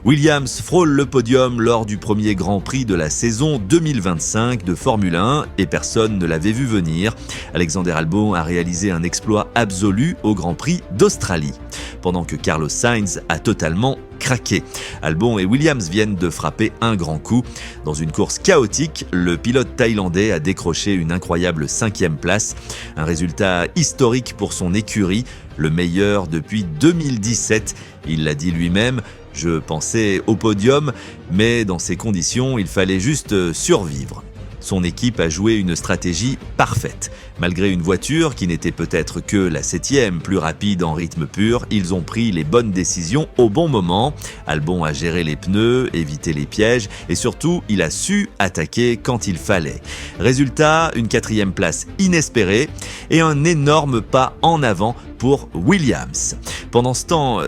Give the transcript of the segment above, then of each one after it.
Williams frôle le podium lors du premier Grand Prix de la saison 2025 de Formule 1 et personne ne l'avait vu venir. Alexander Albon a réalisé un exploit absolu au Grand Prix d'Australie, pendant que Carlos Sainz a totalement craqué. Albon et Williams viennent de frapper un grand coup. Dans une course chaotique, le pilote thaïlandais a décroché une incroyable 5e place, un résultat historique pour son écurie, le meilleur depuis 2017. Il l'a dit lui-même: « Je pensais au podium, mais dans ces conditions, il fallait juste survivre ». Son équipe a joué une stratégie parfaite. Malgré une voiture qui n'était peut-être que la 7e plus rapide en rythme pur, ils ont pris les bonnes décisions au bon moment. Albon a géré les pneus, évité les pièges et surtout, il a su attaquer quand il fallait. Résultat, une 4e place inespérée et un énorme pas en avant pour Williams. Pendant ce temps,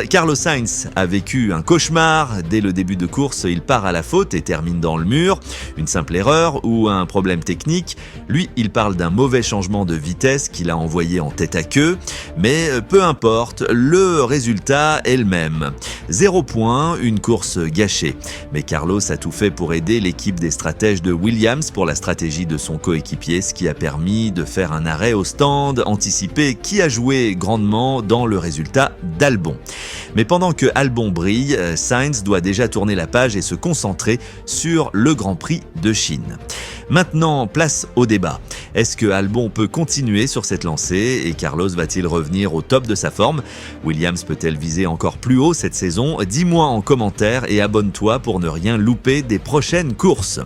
Carlos Sainz a vécu un cauchemar. Dès le début de course, il part à la faute et termine dans le mur. Une simple erreur ou un problème technique. Lui, il parle d'un mauvais changement de vitesse qui l'a envoyé en tête à queue. Mais peu importe, le résultat est le même. 0 point, une course gâchée. Mais Carlos a tout fait pour aider l'équipe des stratèges de Williams pour la stratégie de son coéquipier, ce qui a permis de faire un arrêt au stand anticipé qui a joué grandement dans le résultat d'Albon. Mais pendant que Albon brille, Sainz doit déjà tourner la page et se concentrer sur le Grand Prix de Chine. Maintenant, place au débat. Est-ce que Albon peut continuer sur cette lancée et Carlos va-t-il revenir au top de sa forme? Williams peut-elle viser encore plus haut cette saison? Dis-moi en commentaire et abonne-toi pour ne rien louper des prochaines courses.